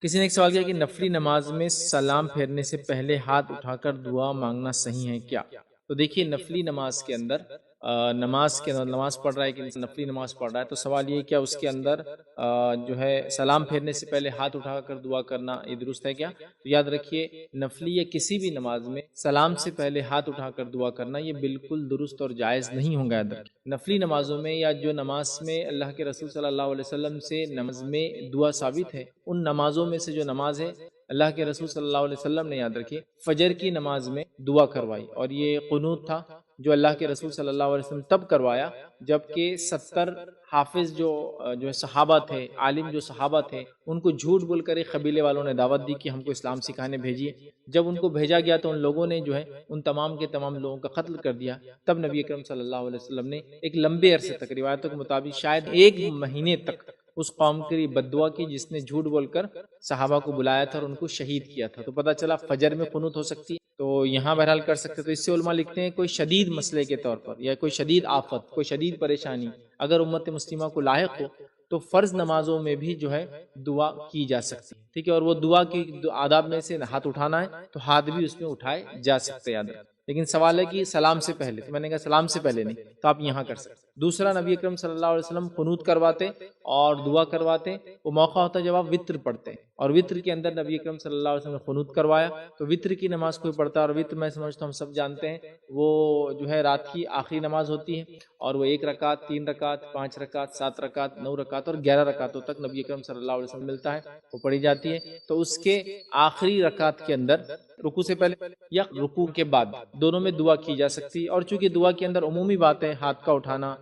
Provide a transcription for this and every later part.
کسی نے ایک سوال کیا کہ نفلی نماز میں سلام پھیرنے سے پہلے ہاتھ اٹھا کر دعا مانگنا صحیح ہے کیا؟ تو دیکھیے نفلی نماز کے اندر نماز پڑھ رہا ہے کہ نفلی نماز پڑھ رہا ہے، تو سوال یہ کیا اس کے اندر جو ہے سلام پھیرنے سے پہلے ہاتھ اٹھا کر دعا کرنا یہ درست ہے کیا؟ تو یاد رکھیے نفلی یا کسی بھی نماز میں سلام سے پہلے ہاتھ اٹھا کر دعا کرنا یہ بالکل درست اور جائز نہیں ہوگا۔ یاد رکھیے نفلی نمازوں میں یا جو نماز میں اللہ کے رسول صلی اللہ علیہ وسلم سے نماز میں دعا ثابت ہے، ان نمازوں میں سے جو نماز ہے اللہ کے رسول صلی اللہ علیہ وسلم نے یاد رکھیے فجر کی نماز میں دعا کروائی، اور یہ قنوت تھا جو اللہ کے رسول صلی اللہ علیہ وسلم تب کروایا جبکہ 70 حافظ جو صحابہ تھے، عالم جو صحابہ تھے، ان کو جھوٹ بول کر ایک قبیلے والوں نے دعوت دی کہ ہم کو اسلام سکھانے بھیجیے۔ جب ان کو بھیجا گیا تو ان لوگوں نے جو ہے ان تمام کے تمام لوگوں کا قتل کر دیا۔ تب نبی اکرم صلی اللہ علیہ وسلم نے ایک لمبے عرصے تک، روایتوں کے مطابق شاید 1 مہینے تک، اس قوم کی بد دعا کی جس نے جھوٹ بول کر صحابہ کو بلایا تھا اور ان کو شہید کیا تھا۔ تو پتہ چلا فجر میں قنوت ہو سکتی ہے، تو یہاں بہرحال کر سکتے۔ تو اس سے علماء لکھتے ہیں کوئی شدید مسئلے کے طور پر یا کوئی شدید آفت، کوئی شدید پریشانی اگر امت مسلمہ کو لاحق ہو تو فرض نمازوں میں بھی جو ہے دعا کی جا سکتی ہے، ٹھیک ہے۔ اور وہ دعا کی آداب میں سے ہاتھ اٹھانا ہے، تو ہاتھ بھی اس میں اٹھائے جا سکتے ہیں۔ لیکن سوال ہے کہ سلام سے پہلے، تو میں نے کہا سلام سے پہلے نہیں، تو آپ یہاں کر سکتے۔ دوسرا، نبی اکرم صلی اللہ علیہ وسلم قنوت کرواتے اور دعا کرواتے، وہ موقع ہوتا ہے جب آپ وتر پڑھتے، اور وتر کے اندر نبی اکرم صلی اللہ علیہ وسلم نے قنوت کروایا۔ تو وتر کی نماز کوئی پڑھتا ہے، اور وتر میں سمجھتا ہوں ہم سب جانتے ہیں وہ جو ہے رات کی آخری نماز ہوتی ہے، اور وہ 1 رکعت، 3 رکعت، 5 رکعت، 7 رکعت، 9 رکعت اور 11 رکعتوں تک نبی اکرم صلی اللہ علیہ وسلم ملتا ہے، وہ پڑھی جاتی ہے۔ تو اس کے آخری رکعت کے اندر رکوع سے پہلے یا رکوع کے بعد دونوں میں دعا کی جا سکتی ہے، اور چونکہ دعا کے اندر عمومی بات ہے، ہاتھ کا اٹھانا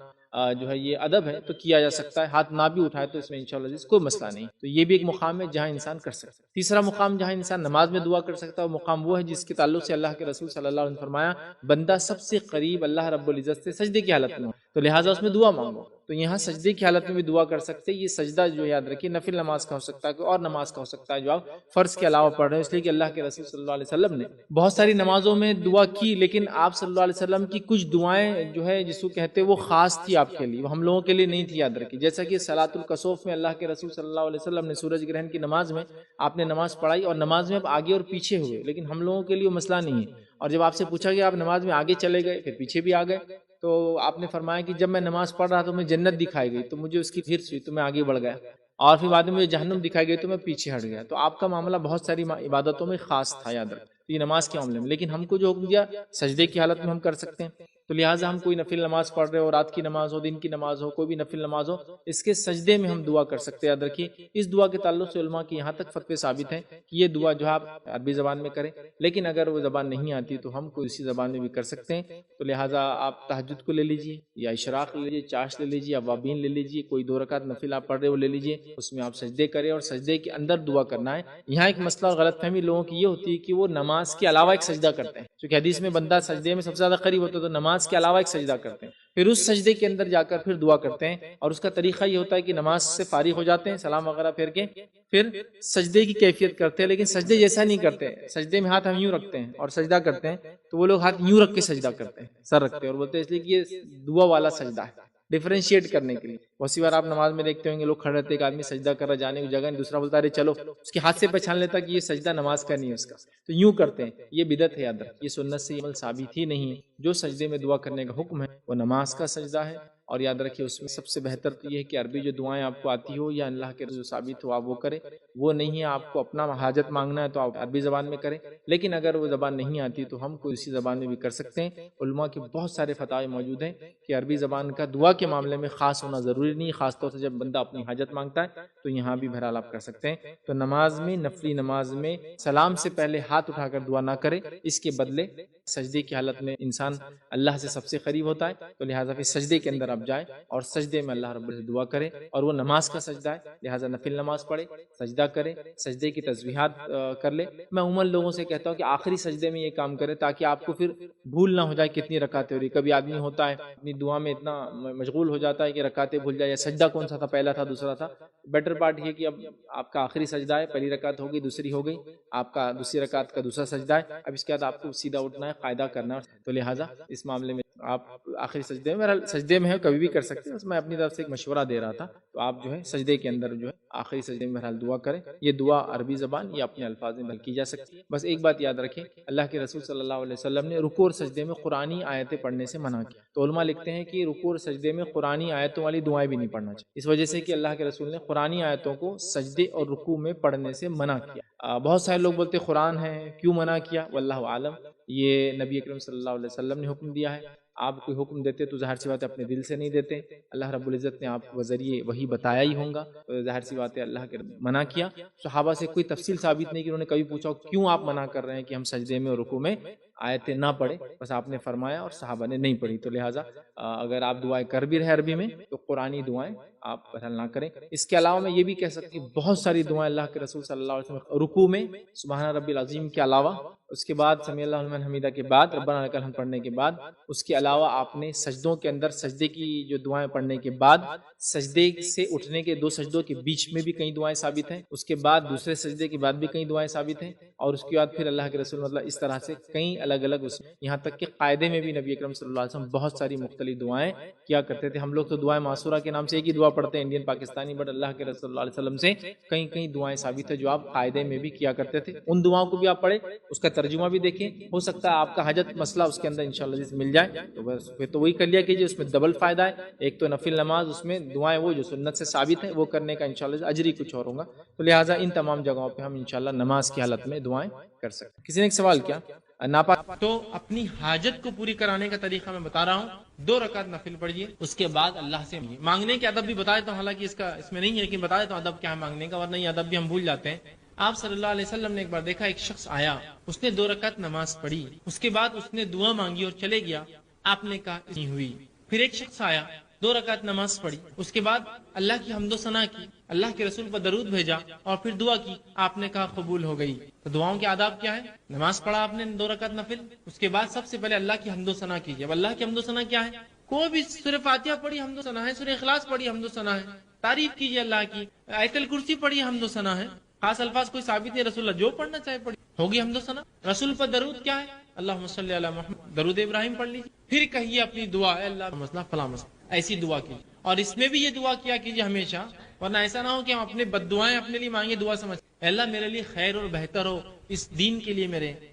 جو ہے یہ ادب ہے تو کیا جا سکتا ہے، ہاتھ نہ بھی اٹھائے تو اس میں انشاءاللہ کوئی مسئلہ نہیں۔ تو یہ بھی ایک مقام ہے جہاں انسان کر سکتا ہے۔ تیسرا مقام جہاں انسان نماز میں دعا کر سکتا ہے وہ مقام وہ ہے جس کے تعلق سے اللہ کے رسول صلی اللہ علیہ وسلم نے فرمایا بندہ سب سے قریب اللہ رب العزت سے سجدے کی حالت میں ہو، تو لہٰذا اس میں دعا مانگو۔ تو یہاں سجدے کی حالت میں بھی دعا کر سکتے ہیں۔ یہ سجدہ جو یاد رکھیے نفل نماز کا ہو سکتا ہے، کوئی اور نماز کا ہو سکتا ہے جو آپ فرض کے علاوہ پڑھ رہے ہیں، اس لیے کہ اللہ کے رسول صلی اللہ علیہ وسلم نے بہت ساری نمازوں میں دعا کی، لیکن آپ صلی اللہ علیہ وسلم کی کچھ دعائیں جو ہے جس کو کہتے ہیں وہ خاص تھی آپ کے لیے، وہ ہم لوگوں کے لیے نہیں تھی، یاد رکھیے۔ جیسا کہ صلاۃ الکسوف میں اللہ کے رسول صلی اللہ علیہ وسلم نے سورج گرہن کی نماز میں آپ نے نماز پڑھائی، اور نماز میں آپ آگے اور پیچھے ہوئے، لیکن ہم لوگوں کے لیے وہ مسئلہ نہیں ہے۔ اور جب آپ سے پوچھا گیا آپ نماز میں آگے چلے گئے پھر پیچھے بھی آ گئے، تو آپ نے فرمایا کہ جب میں نماز پڑھ رہا تو مجھے جنت دکھائی گئی تو مجھے اس کی ہرس ہوئی تو میں آگے بڑھ گیا، اور پھر بعد میں مجھے جہنم دکھائی گئی تو میں پیچھے ہٹ گیا۔ تو آپ کا معاملہ بہت ساری عبادتوں میں خاص تھا، یاد رکھ یہ نماز کے معاملے میں، لیکن ہم کو جو حکم دیا سجدے کی حالت میں ہم کر سکتے ہیں۔ تو لہٰذا ہم کوئی نفل نماز پڑھ رہے ہو، رات کی نماز ہو، دن کی نماز ہو، کوئی بھی نفل نماز ہو، اس کے سجدے میں ہم دعا کر سکتے ہیں۔ یاد رکھیے اس دعا کے تعلق سے علماء کی یہاں تک فتوے ثابت ہیں کہ یہ دعا جو آپ عربی زبان میں کریں، لیکن اگر وہ زبان نہیں آتی تو ہم کوئی اسی زبان میں بھی کر سکتے ہیں۔ تو لہٰذا آپ تہجد کو لے لیجئے، یا اشراق لے لیجئے، چاش لے لیجئے، اوابین لے لیجئے، کوئی 2 رکعت نفل آپ پڑھ رہے وہ لے لیجئے، اس میں آپ سجدے کریں اور سجدے کے اندر دعا کرنا ہے۔ یہاں ایک مسئلہ اور غلط فہمی لوگوں کی یہ ہوتی ہے کہ وہ نماز کے علاوہ ایک سجدہ کرتے ہیں، چونکہ حدیث میں بندہ سجدے میں سب سے زیادہ قریب ہوتا ہے، تو نماز کے علاوہ ایک سجدہ کرتے ہیں، پھر اس سجدے کے اندر جا کر پھر دعا کرتے ہیں۔ اور اس کا طریقہ یہ ہوتا ہے کہ نماز سے فارغ ہو جاتے ہیں، سلام وغیرہ پھیر کے پھر سجدے کی کیفیت کرتے ہیں، لیکن سجدے جیسا نہیں کرتے۔ سجدے میں ہاتھ ہم یوں رکھتے ہیں اور سجدہ کرتے ہیں، تو وہ لوگ ہاتھ یوں رکھ کے سجدہ کرتے ہیں، سر رکھتے ہیں، اور بولتے ہیں اس لیے کہ یہ دعا والا سجدہ ہے، ڈیفرینشیٹ کرنے کے لیے۔ بہت سی بار آپ نماز میں دیکھتے ہوں گے لوگ کھڑے رہتے، ایک آدمی سجدہ کر رہا جانے کی جگہ نہیں، دوسرا بولتا ارے چلو، اس کے ہاتھ سے پہچان لیتا کہ یہ سجدہ نماز کا نہیں ہے اس کا، تو یوں کرتے ہیں۔ یہ بدعت ہے، یاد رکھ یہ سنت سے عمل ثابت ہی نہیں ہے۔ جو سجدے میں دعا کرنے کا حکم ہے وہ نماز کا سجدہ ہے، اور یاد رکھیے اس میں سب سے بہتر تو یہ ہے کہ عربی جو دعائیں آپ کو آتی ہو یا اللہ کے جو ثابت ہو آپ وہ کریں، وہ نہیں ہے آپ کو اپنا حاجت مانگنا ہے تو آپ عربی زبان میں کریں، لیکن اگر وہ زبان نہیں آتی تو ہم کو اسی زبان میں بھی کر سکتے ہیں۔ علماء کے بہت سارے فتاوی موجود ہیں کہ عربی زبان کا دعا کے معاملے میں خاص ہونا ضروری نہیں، خاص طور سے جب بندہ اپنی حاجت مانگتا ہے تو یہاں بھی بہرحال آپ کر سکتے ہیں۔ تو نماز میں، نفلی نماز میں سلام سے پہلے ہاتھ اٹھا کر دعا نہ کرے، اس کے بدلے سجدے کی حالت میں انسان اللہ سے سب سے قریب ہوتا ہے، تو لہٰذا پھر سجدے کے اندر آپ جائیں اور سجدے میں اللہ رب العزت دعا کریں، اور وہ نماز کا سجدہ ہے لہٰذا نفل نماز پڑھے، سجدہ کرے، سجدے کی تسبیحات کر لے۔ میں عموماً لوگوں سے کہتا ہوں کہ آخری سجدے میں یہ کام کرے تاکہ آپ کو پھر بھول نہ ہو جائے کتنی رکعتیں ہو رہی۔ کبھی آدمی ہوتا ہے اپنی دعا میں اتنا مشغول ہو جاتا ہے کہ رکعتیں بھول جائے، یا سجدہ کون سا تھا، پہلا تھا دوسرا تھا۔ بیٹر پارٹ یہ کہ اب آپ کا آخری سجدہ ہے، پہلی رکعت ہو گئی، دوسری ہو گئی، آپ کا دوسری رکعت کا دوسرا سجدہ ہے، اب اس کے بعد آپ کو سیدھا اٹھنا ہے، قاعدہ کرنا ہے، تو لہٰذا اس معاملے میں آپ آخری سجدے میں، بہرحال سجدے میں ہے کبھی بھی کر سکتے ہیں، بس میں اپنی طرف سے ایک مشورہ دے رہا تھا، تو آپ جو ہے سجدے کے اندر جو ہے آخری سجدے میں بہرحال دعا کریں۔ یہ دعا عربی زبان یا اپنے الفاظ میں کی جا سکتی ہے۔ بس ایک بات یاد رکھیں، اللہ کے رسول صلی اللہ علیہ وسلم نے رکوع اور سجدے میں قرآنی آیتیں پڑھنے سے منع کیا، تو علماء لکھتے ہیں کہ رکوع اور سجدے میں قرآنی آیتوں والی دعائیں بھی نہیں پڑھنا چاہیے، اس وجہ سے کہ اللہ کے رسول نے قرآنی آیتوں کو سجدے اور رکوع میں پڑھنے سے منع کیا۔ بہت سارے لوگ بولتے قرآن ہے کیوں منع کیا، واللہ عالم، یہ نبی اکرم صلی اللہ علیہ وسلم نے حکم دیا ہے۔ آپ کوئی حکم دیتے تو ظاہر سی بات ہے اپنے دل سے نہیں دیتے، اللہ رب العزت نے آپ کو ذریعے وہی بتایا ہی ہوگا، تو ظاہر سی بات ہے اللہ کے منع کیا۔ صحابہ سے کوئی تفصیل ثابت نہیں کہ انہوں نے کبھی پوچھا کیوں آپ منع کر رہے ہیں کہ ہم سجدے میں اور رکوع میں آیتیں نہ پڑھیں، بس آپ نے فرمایا اور صحابہ نے نہیں پڑھی، تو لہٰذا اگر آپ دعائیں کر بھی رہے عربی میں تو قرآنی دعائیں آپ بہرحال نہ کریں۔ اس کے علاوہ میں یہ بھی کہہ سکتی ہوں بہت ساری دعائیں اللہ کے رسول صلی اللہ علیہ وسلم رکوع میں سبحان ربی العظیم کے علاوہ، اس کے بعد سمیع اللہ لمن حمیدہ کے بعد ربنا لک الحمد پڑھنے کے بعد، اس کے علاوہ آپ نے سجدوں کے اندر سجدے کی جو دعائیں پڑھنے کے بعد، سجدے سے اٹھنے کے 2 سجدوں کے بیچ میں بھی کئی دعائیں ثابت ہیں، اس کے بعد دوسرے سجدے کے بعد بھی کئی دعائیں ثابت ہیں، اور اس کے بعد پھر اللہ کے رسول مطلب اس طرح سے کئی الگ الگ اس میں، یہاں تک کہ قاعدے میں بھی نبی اکرم صلی اللہ علیہ وسلم بہت ساری مختلف دعائیں کیا کرتے تھے۔ ہم لوگ تو دعائیں معصورہ کے نام سے ایک ہی دعا پڑھتے ہیں انڈین پاکستانی، بٹ اللہ کے رسول صلی اللہ علیہ وسلم سے کئی دعائیں ثابت ہیں جو آپ قاعدے میں بھی کیا کرتے تھے، ان دعاؤں کو بھی آپ پڑھیں، اس کا ترجمہ بھی دیکھیں، ہو سکتا ہے آپ کا حاجت مسئلہ اس کے اندر انشاءاللہ مل جائے، تو بس پھر تو وہی کر لیا کیجیے، اس میں ڈبل فائدہ ہے، ایک تو نفل نماز، اس میں دعائیں وہ جو سنت سے ثابت ہیں وہ کرنے کا انشاءاللہ اجر ہی کچھ اور ہوگا، تو لہٰذا ان تمام جگہوں پہ ہم انشاءاللہ نماز کی حالت میں دعائیں کر سکتے ہیں۔ کسی نے ایک سوال کیا ناپاک، تو اپنی حاجت کو پوری کرانے کا طریقہ میں بتا رہا ہوں، 2 رکعت نفل پڑھیے، اس کے بعد اللہ سے مانگنے کے ادب بھی بتا دیتا ہوں، حالانکہ اس میں نہیں ہے لیکن بتا دیتا ہوں ادب کیا ہے مانگنے کا، ورنہ یہ ادب بھی ہم بھول جاتے ہیں۔ آپ صلی اللہ علیہ وسلم نے ایک بار دیکھا ایک شخص آیا، اس نے 2 رکعت نماز پڑھی، اس کے بعد اس نے دعا مانگی اور چلے گیا، آپ نے کہا نہیں ہوئی۔ پھر ایک شخص آیا، 2 رکعت نماز پڑھی، اس کے بعد اللہ کی حمد و ثنا کی، اللہ کے رسول پر درود بھیجا اور پھر دعا کی، آپ نے کہا قبول ہو گئی۔ تو دعاؤں کے آداب کیا ہے؟ نماز پڑھا آپ نے 2 رکعت نفل، اس کے بعد سب سے پہلے اللہ کی حمد و ثنا کیجیے۔ اب اللہ کی حمد و ثنا کیا ہے؟ کوئی بھی سورہ فاتحہ پڑھی حمد و ثنا ہے، سورہ اخلاص پڑھی حمد و ثنا ہے، تعریف کیجیے اللہ کی، آیت الکرسی پڑھی حمد و ثنا ہے، خاص الفاظ کوئی ثابت نہیں، رسول اللہ جو پڑھنا چاہے پڑھی، ہوگی حمد و ثنا۔ رسول پر درود کیا ہے؟ اللہم صلی علی محمد، درود ابراہیم پڑھ لیجیے، پھر کہیے اپنی دعا، اے اللہ مسئلہ فلاں مسئلہ، ایسی دعا کیجیے، اور اس میں بھی یہ دعا کیا کیجیے ہمیشہ، ورنہ ایسا نہ ہو کہ ہم اپنے بد دعائیں اپنے لیے مانگے، دعا سمجھ اے اللہ میرے لیے خیر اور بہتر ہو، اس دین کے لیے،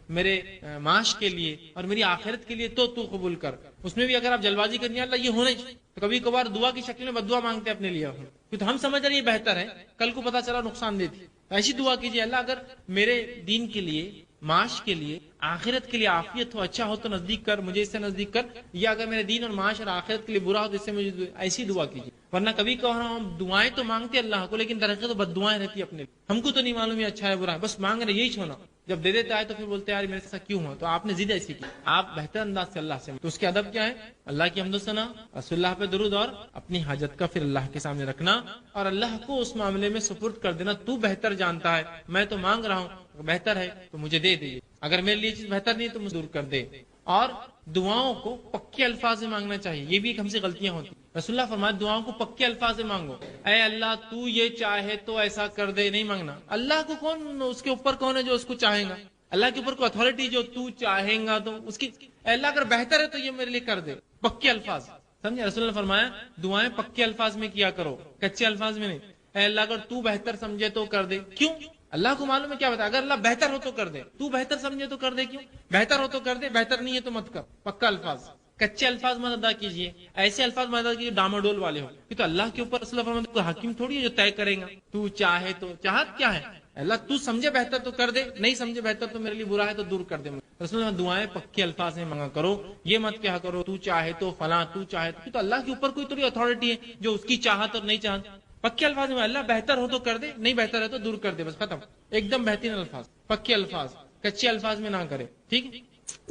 میرے معاش کے لیے اور میری آخرت کے لیے، تو قبول کر۔ اس میں بھی اگر آپ جلد بازی کرنی ہے اللہ یہ ہونا چاہیے، تو کبھی کبھار دعا کی شکل میں بد دعا مانگتے ہیں اپنے لیے، تو ہم سمجھ رہے ہیں یہ بہتر ہے، کل کو پتا چلا نقصان دیتی، ایسی دعا کیجیے اللہ اگر میرے دین کے لیے، معاش کے لیے، آخرت کے لیے عافیت ہو، اچھا ہو تو نزدیک کر، مجھے اس سے نزدیک کر، یا اگر میرے دین اور معاش اور آخرت کے لیے برا ہو تو اس سے مجھے، ایسی دعا کیجیے۔ ورنہ کبھی کبھار ہم دعائیں تو مانگتے اللہ کو، لیکن درخت تو بد دعائیں رہتی اپنے لیے، ہم کو تو نہیں معلوم یہ اچھا ہے برا ہے، بس مانگ رہے یہی چھونا، جب دے دیتا ہے تو پھر بولتے ہیں یار میرے ساتھ کیوں ہوا، تو آپ نے ضد ایسی کی، آپ بہتر انداز سے اللہ سے، تو اس کے ادب کیا ہے؟ اللہ کی حمد و ثنا، رسول اللہ پہ درود، اور اپنی حاجت کا پھر اللہ کے سامنے رکھنا، اور اللہ کو اس معاملے میں سپرد کر دینا، تو بہتر جانتا ہے، میں تو مانگ رہا ہوں، بہتر ہے تو مجھے دے دے، اگر میرے لیے چیز بہتر نہیں تو مجھے دور کر دے۔ اور دعاؤں کو پکے الفاظ میں مانگنا چاہیے، یہ بھی ایک ہم سے غلطیاں ہوتی ہیں، رسول اللہ فرمایا دعاؤں کو پکے الفاظ میں مانگو، اے اللہ تو یہ چاہے تو ایسا کر دے، نہیں مانگنا اللہ کو، کون اس کے اوپر کون ہے جو اس کو چاہے گا، اللہ کے اوپر کوئی اتھارٹی جو تو چاہے گا تو اس کی، اے اللہ اگر بہتر ہے تو یہ میرے لیے کر دے، پکے الفاظ، سمجھے؟ رسول اللہ فرمایا دعائیں پکے الفاظ میں کیا کرو، کچے الفاظ میں نہیں، اے اللہ اگر تو بہتر سمجھے تو کر دے، کیوں؟ اللہ کو معلوم ہے کیا بتا، اگر اللہ بہتر ہو تو کر دے، تو بہتر سمجھے تو کر دے، کیوں؟ بہتر ہو تو کر دے، بہتر نہیں ہے تو مت کر، پکا الفاظ، کچے الفاظ مت ادا کیجیے، ایسے الفاظ مت ادا کیجیے ڈاماڈول والے ہو، یہ تو اللہ کے اوپر رسول اللہ فرماتے کوئی حاکم تھوڑی ہے جو طے کرے گا، تو چاہے تو، چاہت کیا ہے؟ اللہ تو سمجھے بہتر تو کر دے، نہیں سمجھے بہتر تو میرے لیے برا ہے تو دور کر دے۔ رسول اللہ دعائیں پکے الفاظ میں مانگا کرو، یہ مت کہا کرو تو چاہے تو فلاں، تو چاہے تو اللہ کے اوپر کوئی تھوڑی اتھارٹی ہے جو اس کی چاہت اور نہیں چاہت، پکے الفاظ میں اللہ بہتر ہو تو کر دے، نہیں بہتر ہے تو دور کر دے، بس ختم، ایک دم بہترین الفاظ، پکے الفاظ، کچے الفاظ میں نہ کرے، ٹھیک ہے؟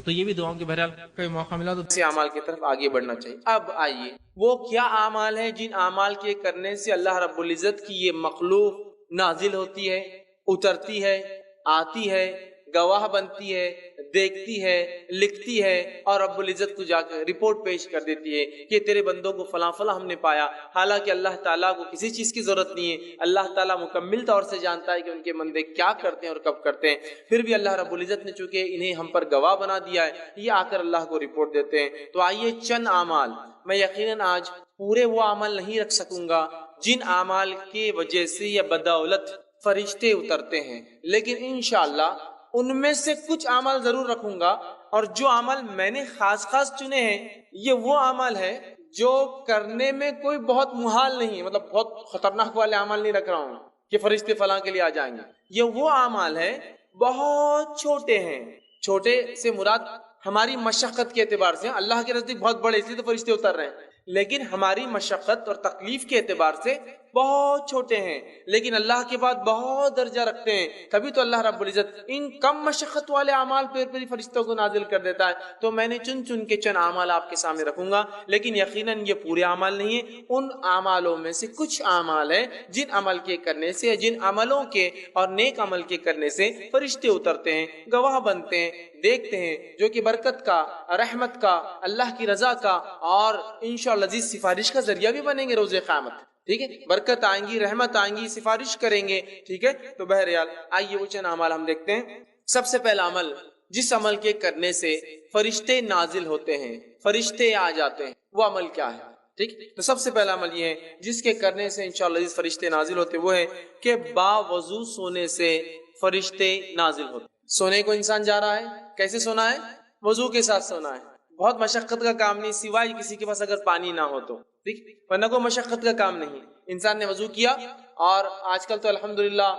تو یہ بھی دعاؤں کے بہرحال کوئی موقع ملا تو سے اعمال کی طرف آگے بڑھنا چاہیے۔ اب آئیے وہ کیا اعمال ہیں جن اعمال کے کرنے سے اللہ رب العزت کی یہ مخلوق نازل ہوتی ہے، اترتی ہے، آتی ہے، گواہ بنتی ہے، دیکھتی ہے, لکھتی ہے اور رب العزت کو جا کر رپورٹ پیش کر دیتی ہے کہ تیرے بندوں کو فلاں فلاں ہم نے پایا. حالانکہ اللہ تعالیٰ کو کسی چیز کی ضرورت نہیں ہے. اللہ تعالیٰ مکمل طور سے جانتا ہے کہ ان کے بندے کیا کرتے ہیں اور کب کرتے ہیں. پھر بھی اللہ رب العزت نے چونکہ انہیں ہم پر گواہ بنا دیا ہے, یہ آ کر اللہ کو رپورٹ دیتے ہیں. تو آئیے چند اعمال, میں یقیناً آج پورے وہ عمل نہیں رکھ سکوں گا جن اعمال کی وجہ سے یا بدولت فرشتے اترتے ہیں, لیکن انشاءاللہ ان میں سے کچھ اعمال ضرور رکھوں گا. اور جو عمل میں نے خاص چنے ہیں یہ وہ عمل ہے جو کرنے میں کوئی بہت محال نہیں ہے, مطلب بہت خطرناک والے عمل نہیں رکھ رہا ہوں کہ فرشتے فلاں کے لیے آ جائیں گے. یہ وہ اعمال ہے بہت چھوٹے ہیں. چھوٹے سے مراد ہماری مشقت کے اعتبار سے, اللہ کے نزدیک بہت بڑے اس لیے تو فرشتے اتر رہے ہیں, لیکن ہماری مشقت اور تکلیف کے اعتبار سے بہت چھوٹے ہیں, لیکن اللہ کے بعد بہت درجہ رکھتے ہیں. تبھی تو اللہ رب العزت ان کم مشقت والے اعمال پر فرشتوں کو نازل کر دیتا ہے. تو میں نے چن کے چند اعمال آپ کے سامنے رکھوں گا, لیکن یقیناً یہ پورے اعمال نہیں ہیں. ان اعمالوں میں سے کچھ اعمال ہیں جن عمل کے کرنے سے, جن عملوں کے اور نیک عمل کے کرنے سے فرشتے اترتے ہیں, گواہ بنتے ہیں, دیکھتے ہیں, جو کہ برکت کا, رحمت کا, اللہ کی رضا کا اور انشاءاللہ عزیز سفارش کا ذریعہ بھی بنیں گے روز قیامت. ٹھیک ہے, برکت آئیں گی, رحمت آئیں گی, سفارش کریں گے. ٹھیک ہے, تو بہرحال آئیے وہ چند اعمال ہم دیکھتے ہیں. سب سے پہلا عمل جس عمل کے کرنے سے فرشتے نازل ہوتے ہیں, فرشتے آ جاتے ہیں, وہ عمل کیا ہے؟ ٹھیک, تو سب سے پہلا عمل یہ ہے جس کے کرنے سے انشاءاللہ عزیز فرشتے نازل ہوتے, وہ ہے کہ باوضو سونے سے فرشتے نازل ہوتے. سونے کو انسان جا رہا ہے, کیسے سونا ہے؟ وضو کے ساتھ سونا ہے. بہت مشقت کا کام نہیں, سوائے کسی کے پاس اگر پانی نہ ہو تو. ٹھیک, ورنہ کوئی مشقت کا کام نہیں. انسان نے وضو کیا, اور آج کل تو الحمدللہ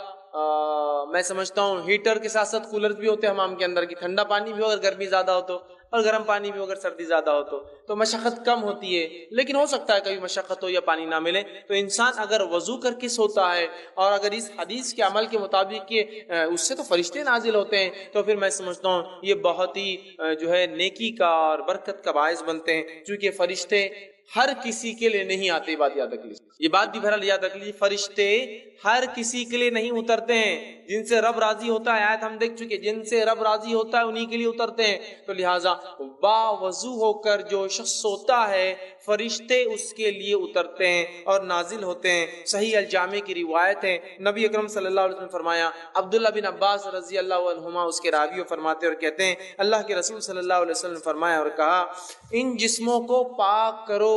میں سمجھتا ہوں ہیٹر کے ساتھ ساتھ کولر بھی ہوتے ہیں حمام کے اندر, کی ٹھنڈا پانی بھی ہو اگر گرمی زیادہ ہو تو, اور گرم پانی بھی ہو اگر سردی زیادہ ہو تو مشقت کم ہوتی ہے. لیکن ہو سکتا ہے کبھی مشقت ہو یا پانی نہ ملے, تو انسان اگر وضو کر کے سوتا ہے اور اگر اس حدیث کے عمل کے مطابق کہ اس سے تو فرشتے نازل ہوتے ہیں, تو پھر میں سمجھتا ہوں یہ بہت ہی جو ہے نیکی کا اور برکت کا باعث بنتے ہیں. چونکہ فرشتے ہر کسی کے لیے نہیں آتے, بات یاد رکھ لیجیے, یہ بات بھی بہرحال یاد رکھ لیجیے, فرشتے ہر کسی کے لیے نہیں اترتے ہیں. جن سے رب راضی ہوتا ہے, آیت ہم دیکھ چکے, جن سے رب راضی ہوتا ہے انہی کے لیے اترتے ہیں. تو لہٰذا باوضو ہو کر جو شخص سوتا ہے فرشتے اس کے لیے اترتے ہیں اور نازل ہوتے ہیں. صحیح الجامع کی روایت ہے, نبی اکرم صلی اللہ علیہ وسلم فرمایا, عبداللہ بن عباس رضی اللہ عنہما اس کے راوی فرماتے اور کہتے ہیں, اللہ کے رسول صلی اللہ علیہ وسلم فرمایا اور کہا, ان جسموں کو پاک کرو,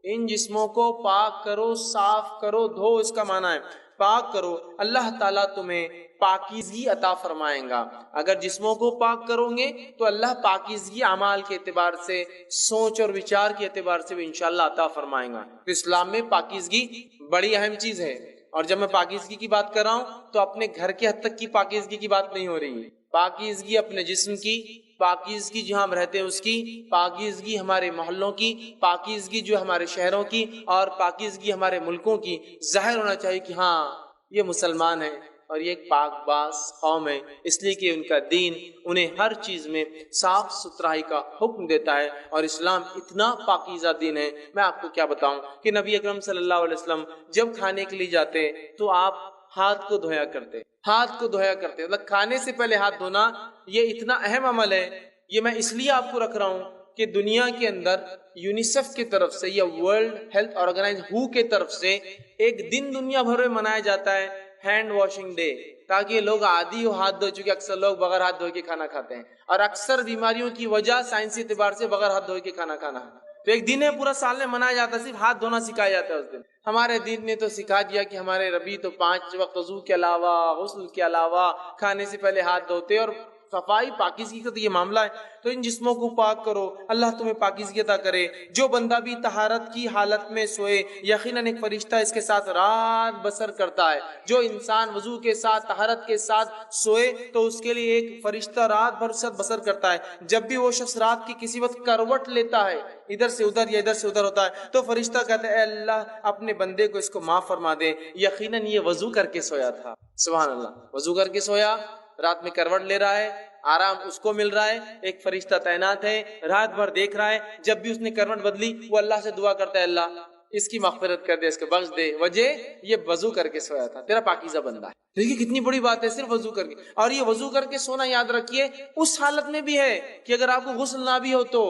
ان جسموں کو پاک کرو, صاف کرو, دھو, اس کا معنی ہے پاک کرو, اللہ تعالیٰ تمہیں پاکیزگی عطا فرمائیں گا. اگر جسموں کو پاک کرو گے تو اللہ پاکیزگی اعمال کے اعتبار سے, سوچ اور وچار کے اعتبار سے بھی انشاءاللہ عطا فرمائیں گا. تو اسلام میں پاکیزگی بڑی اہم چیز ہے. اور جب میں پاکیزگی کی بات کر رہا ہوں تو اپنے گھر کے حد تک کی پاکیزگی کی بات نہیں ہو رہی ہے. پاکیزگی اپنے جسم کی, پاکیزگی جہاں ہم رہتے ہیں اس کی, پاکیزگی ہمارے محلوں کی, پاکیزگی جو ہمارے شہروں کی, اور پاکیزگی ہمارے ملکوں کی. ظاہر ہونا چاہیے کہ ہاں یہ مسلمان ہے اور یہ ایک پاک باز قوم ہے, اس لیے کہ ان کا دین انہیں ہر چیز میں صاف ستھرائی کا حکم دیتا ہے. اور اسلام اتنا پاکیزہ دین ہے, میں آپ کو کیا بتاؤں کہ نبی اکرم صلی اللہ علیہ وسلم جب کھانے کے لیے جاتے تو آپ ہاتھ کو دھویا کرتے, ہاتھ کو دھویا کرتے, مطلب کھانے سے پہلے ہاتھ دھونا یہ اتنا اہم عمل ہے. یہ میں اس لیے آپ کو رکھ رہا ہوں کہ دنیا کے اندر یونیسیف کی طرف سے یا ورلڈ ہیلتھ آرگنائز ہو کے طرف سے ایک دن دنیا بھر میں منایا جاتا ہے, ہینڈ واشنگ ڈے, تاکہ لوگ عادی ہو ہاتھ دھو, چکے اکثر لوگ بغیر ہاتھ دھوئے کے کھانا کھاتے ہیں, اور اکثر بیماریوں کی وجہ سائنسی اعتبار سے بغیر ہاتھ دھوئے کے کھانا کھانا ہے. تو ایک دن ہے پورا سال میں منایا جاتا ہے, صرف ہاتھ دھونا سکھایا جاتا ہے اس دن. ہمارے دین نے تو سکھا دیا کہ ہمارے ربی تو 5 وقت وضو کے علاوہ, غسل کے علاوہ کھانے سے پہلے ہاتھ دھوتے, اور صفائی پاکیزگی کا تو یہ معاملہ ہے. تو ان جسموں کو پاک کرو, اللہ تمہیں پاکیزگی عطا کرے. جو بندہ بھی طہارت کی حالت میں سوئے, یقیناً ایک فرشتہ اس کے ساتھ رات بسر کرتا ہے. جو انسان وضو کے ساتھ طہارت کے ساتھ سوئے تو اس کے لیے ایک فرشتہ رات بھر ساتھ بسر کرتا ہے. جب بھی وہ شخص رات کی کسی وقت کروٹ لیتا ہے, ادھر سے ادھر یا ادھر سے ادھر ہوتا ہے, تو فرشتہ کہتا ہے, اے اللہ اپنے بندے کو اس کو معاف فرما دے, یقیناً یہ وضو کر کے سویا تھا. سبحان اللہ, وضو کر کے سویا, رات میں کروٹ لے رہا ہے, آرام اس کو مل رہا ہے, ایک فرشتہ تعینات ہے رات بھر دیکھ رہا ہے. جب بھی اس نے کروٹ بدلی وہ اللہ سے دعا کرتا ہے, اللہ اس کی مغفرت کر دے، اس کو بخش دے، وجہ یہ وضو کر کے سویا تھا، تیرا پاکیزہ بندہ ہے۔ دیکھیے کتنی بڑی بات ہے، صرف وضو کر کے۔ اور یہ وضو کر کے سونا یاد رکھیے اس حالت میں بھی ہے کہ اگر آپ کو غسل نہ بھی ہو تو،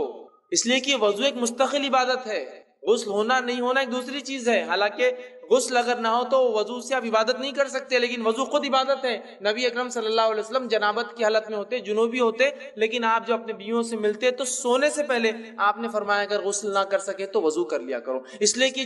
اس لیے کہ وضو ایک مستقل عبادت ہے، غسل ہونا نہیں ہونا ایک دوسری چیز ہے۔ حالانکہ غسل اگر نہ ہو تو وضو سے آپ عبادت نہیں کر سکتے، لیکن وضو خود عبادت ہے۔ نبی اکرم صلی اللہ علیہ وسلم جنابت کی حالت میں ہوتے، جنوبی ہوتے، لیکن آپ جو اپنے بیویوں سے ملتے تو سونے سے پہلے آپ نے فرمایا اگر غسل نہ کر سکے تو وضو کر لیا کرو، اس لیے کہ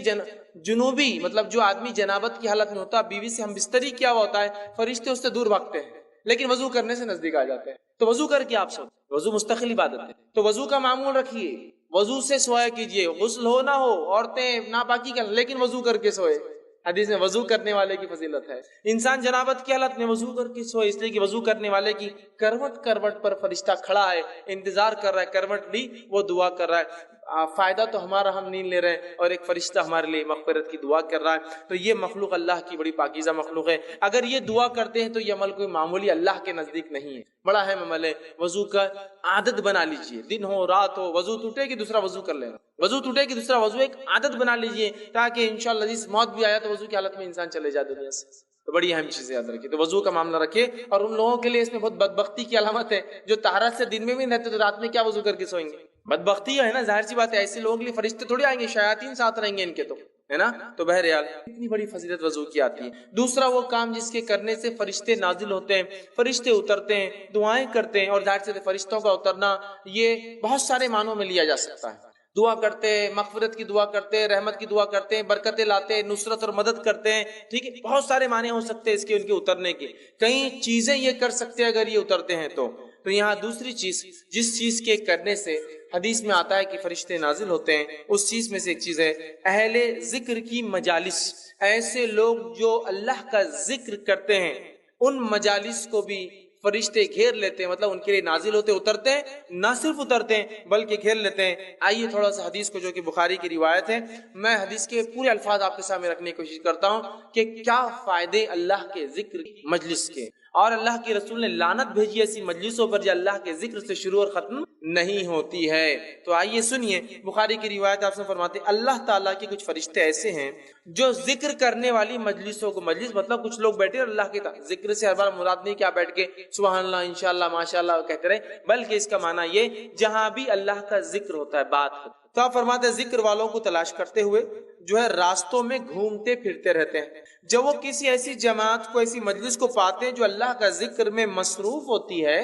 جنوبی مطلب جو آدمی جنابت کی حالت میں ہوتا، بیوی سے ہم بستری کیا ہوا ہوتا ہے، فرشتے اس سے دور بھاگتے ہیں، لیکن وضو کرنے سے نزدیک آ جاتے ہیں، تو وضو کر کے آپ سو، وضو مستقل عبادت ہے۔ تو وضو کا معمول رکھیے، وضو سے سویا کیجئے، غسل ہو نہ ہو، عورتیں ناپاکی کر لیکن وضو کر کے سوئے۔ حدیث میں وضو کرنے والے کی فضیلت ہے۔ انسان جنابت کی حالت میں وضو کر کے سوئے، اس لیے کہ وضو کرنے والے کی کروٹ کروٹ پر فرشتہ کھڑا ہے، انتظار کر رہا ہے، کروٹ لی وہ دعا کر رہا ہے، فائدہ تو ہمارا ہم نہیں لے رہے اور ایک فرشتہ ہمارے لیے مغفرت کی دعا کر رہا ہے۔ تو یہ مخلوق اللہ کی بڑی پاکیزہ مخلوق ہے، اگر یہ دعا کرتے ہیں تو یہ عمل کوئی معمولی اللہ کے نزدیک نہیں ہے، بڑا اہم عمل ہے۔ وضو کا عادت بنا لیجئے، دن ہو رات ہو، وضو ٹوٹے کہ دوسرا وضو کر لینا، وضو ٹوٹے کہ دوسرا وضو، ایک عادت بنا لیجئے تاکہ انشاءاللہ جس موت بھی آیا تو وضو کی حالت میں انسان چلے جائے دنیا سے۔ تو بڑی اہم چیز یاد رکھیے، تو وضو کا معاملہ رکھیے۔ اور ان لوگوں کے لیے اس میں بہت بدبختی کی علامت ہے جو طہارت سے دن میں بھی رہتے تو رات میں کیا وضو کر کے سوئیں گے، بدبختی ہے نا، ظاہر سی بات ہے، ایسے لوگوں کے لیے فرشتے تھوڑی آئیں گے، شیاطین ساتھ رہیں گے ان کے، تو ہے نا۔ تو بہرحال اتنی بڑی فضیلت وضو کی آتی ہے۔ دوسرا وہ کام جس کے کرنے سے فرشتے نازل ہوتے ہیں، فرشتے اترتے ہیں، دعائیں کرتے ہیں، اور ظاہر سے فرشتوں کا اترنا یہ بہت سارے معنوں میں لیا جا سکتا ہے۔ دعا کرتے ہیں، مغفرت کی دعا کرتے ہیں، رحمت کی دعا کرتے ہیں، برکتیں لاتے ہیں، نصرت اور مدد کرتے ہیں، ٹھیک ہے، بہت سارے معنی ہو سکتے ہیں اس کے، ان کے اترنے کے، کئی چیزیں یہ کر سکتے ہیں اگر یہ اترتے ہیں تو۔ تو یہاں دوسری چیز جس چیز کے کرنے سے حدیث میں آتا ہے کہ فرشتے نازل ہوتے ہیں، اس چیز میں سے ایک چیز ہے اہل ذکر کی مجالس، ایسے لوگ جو اللہ کا ذکر کرتے ہیں ان مجالس کو بھی فرشتے گھیر لیتے ہیں، مطلب ان کے لیے نازل ہوتے، اترتے ہیں، نہ صرف اترتے ہیں بلکہ گھیر لیتے ہیں۔ آئیے تھوڑا سا حدیث کو جو کہ بخاری کی روایت ہے، میں حدیث کے پورے الفاظ آپ کے سامنے رکھنے کی کوشش کرتا ہوں کہ کیا فائدے اللہ کے ذکر مجلس کے، اور اللہ کے رسول نے لعنت بھیجی ایسی مجلسوں پر جو اللہ کے ذکر سے شروع اور ختم نہیں ہوتی ہے۔ تو آئیے سنیے بخاری کی روایت، آپ سے فرماتے ہیں اللہ تعالیٰ کے کچھ فرشتے ایسے ہیں جو ذکر کرنے والی مجلسوں کو، مجلس مطلب کچھ لوگ بیٹھے اللہ کے ذکر سے ہر بار مراد نہیں کہ آپ بیٹھ کے سبحان اللہ انشاءاللہ ماشاءاللہ کہتے رہے، بلکہ اس کا معنی یہ جہاں بھی اللہ کا ذکر ہوتا ہے، بات ہوتا ہے، تو آپ فرماتے ہیں ذکر والوں کو تلاش کرتے ہوئے جو ہے راستوں میں گھومتے پھرتے رہتے ہیں۔ جب وہ کسی ایسی جماعت کو، ایسی مجلس کو پاتے ہیں جو اللہ کا ذکر میں مصروف ہوتی ہے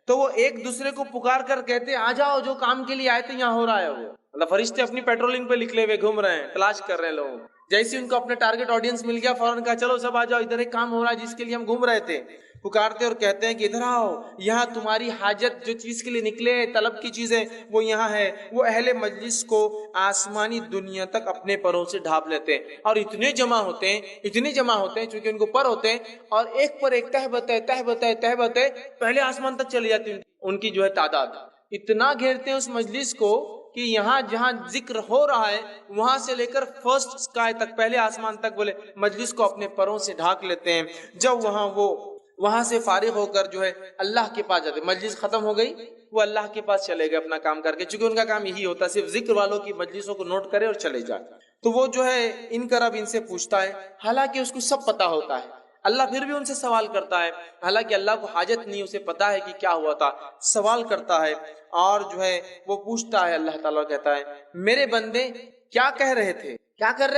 تو وہ ایک دوسرے کو پکار کر کہتے ہیں آ جاؤ، جو کام کے لیے آئے تھے یہاں ہو رہا ہے۔ وہ اللہ فرشتے اپنی پیٹرولنگ پہ نکلے ہوئے گھوم رہے ہیں، تلاش کر رہے ہیں لوگ، جیسے ان کو اپنے ٹارگٹ آڈینس مل گیا فوراً کہا چلو سب آ جاؤ، ادھر ایک کام ہو رہا ہے جس کے لیے ہم گھوم رہے تھے۔ پکارتے اور کہتے ہیں کہ ادھر آؤ، یہاں تمہاری حاجت جو چیز کے لیے نکلے طلب کی چیزیں وہ یہاں ہے۔ وہ اہل مجلس کو آسمانی دنیا تک اپنے پروں سے ڈھانپ لیتے ہیں، اور اتنے جمع ہوتے ہیں چونکہ ان کو پر ہوتے ہیں، اور ایک پر ایک تہبت ہے پہلے آسمان تک چلی جاتی ہے ان کی جو ہے تعداد، اتنا گھیرتے ہیں اس مجلس کو کہ یہاں جہاں ذکر ہو رہا ہے وہاں سے لے کر فرسٹ اسکائی تک، پہلے آسمان تک بولے مجلس کو اپنے پروں سے ڈھانک لیتے ہیں۔ جب وہاں سے فارغ ہو کر جو ہے اللہ کے پاس جاتے، مجلس ختم ہو گئی وہ اللہ کے پاس چلے گئے اپنا کام کر کے، چونکہ ان کا کام یہی ہوتا ہے صرف ذکر والوں کی مجلسوں کو نوٹ کرے اور چلے جائے۔ تو وہ جو ہے ان کا رب ان سے پوچھتا ہے، حالانکہ اس کو سب پتا ہوتا ہے، اللہ پھر بھی ان سے سوال کرتا ہے، حالانکہ اللہ کو حاجت نہیں، اسے پتا ہے کہ کیا ہوا تھا، سوال کرتا ہے اور جو ہے وہ پوچھتا ہے، اللہ تعالیٰ کہتا ہے میرے بندے کیا کہہ رہے تھے، کیا کر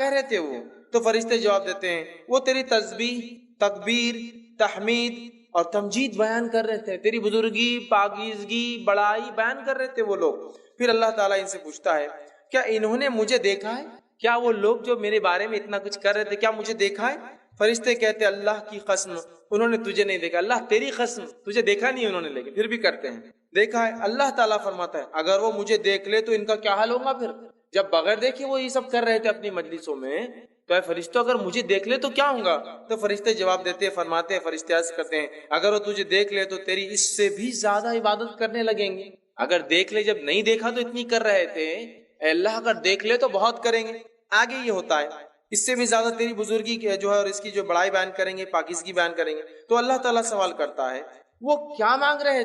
رہے تھے وہ؟ تو فرشتے جواب دیتے ہیں وہ تیری تسبیح، تکبیر، تحمید اور تمجید بیان کر رہے تھے، تیری بزرگی، پاکیزگی، بڑائی بیان کر رہے تھے وہ لوگ۔ پھر اللہ تعالیٰ ان سے پوچھتا ہے کیا انہوں نے مجھے دیکھا ہے؟ کیا وہ لوگ جو میرے بارے میں اتنا کچھ کر رہے تھے کیا مجھے دیکھا ہے؟ فرشتے کہتے اللہ کی قسم انہوں نے تجھے نہیں دیکھا، اللہ تیری قسم تجھے دیکھا نہیں انہوں نے، لیکن پھر بھی کرتے ہیں دیکھا ہے۔ اللہ تعالیٰ فرماتا ہے اگر وہ مجھے دیکھ لے تو ان کا کیا حال ہوگا؟ پھر جب بغیر دیکھے وہ یہ سب کر رہے تھے اپنی مجلسوں میں، تو اے فرشتوں اگر مجھے دیکھ لے تو کیا ہوگا؟ تو فرشتے جواب دیتے فرماتے ہیں، فرشتے عرض کرتے ہیں اگر وہ تجھے دیکھ لے تو تیری اس سے بھی زیادہ عبادت کرنے لگیں گے۔ اگر دیکھ لے، جب نہیں دیکھا تو اتنی کر رہے تھے، اے اللہ اگر دیکھ لے تو بہت کریں گے۔ آگے یہ ہوتا ہے اس سے بھی زیادہ تیری بزرگی جو ہے اور اس کی جو بڑائی بیان کریں گے، پاکیزگی بیان کریں گے۔ تو اللہ تعالیٰ سوال کرتا ہے وہ کیا مانگ رہے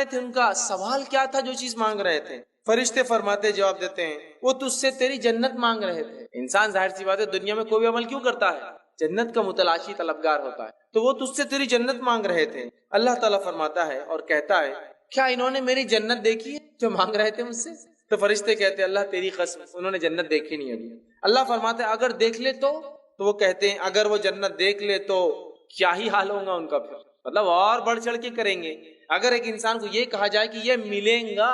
تھے؟ ان کا سوال کیا تھا جو چیز مانگ رہے تھے؟ فرشتے فرماتے جواب دیتے ہیں وہ تجھ سے تیری جنت مانگ رہے تھے. انسان ظاہر سی بات ہے دنیا میں کوئی بھی عمل کیوں کرتا ہے؟ جنت کا متلاشی طلبگار ہوتا ہے. تو وہ تجھ سے تیری جنت مانگ رہے تھے. اللہ تعالیٰ فرماتا ہے اور کہتا ہے کیا انہوں نے میری جنت دیکھی ہے جو مانگ رہے تھے مجھ سے؟ تو فرشتے کہتے ہیں اللہ تیری قسم انہوں نے جنت دیکھی نہیں ابھی. اللہ فرماتا ہے اگر دیکھ لے تو وہ کہتے ہیں اگر وہ جنت دیکھ لے تو کیا ہی حال ہوگا ان کا. پھر مطلب اور بڑھ چڑھ کے کریں گے. اگر ایک انسان کو یہ کہا جائے کہ یہ ملیں گا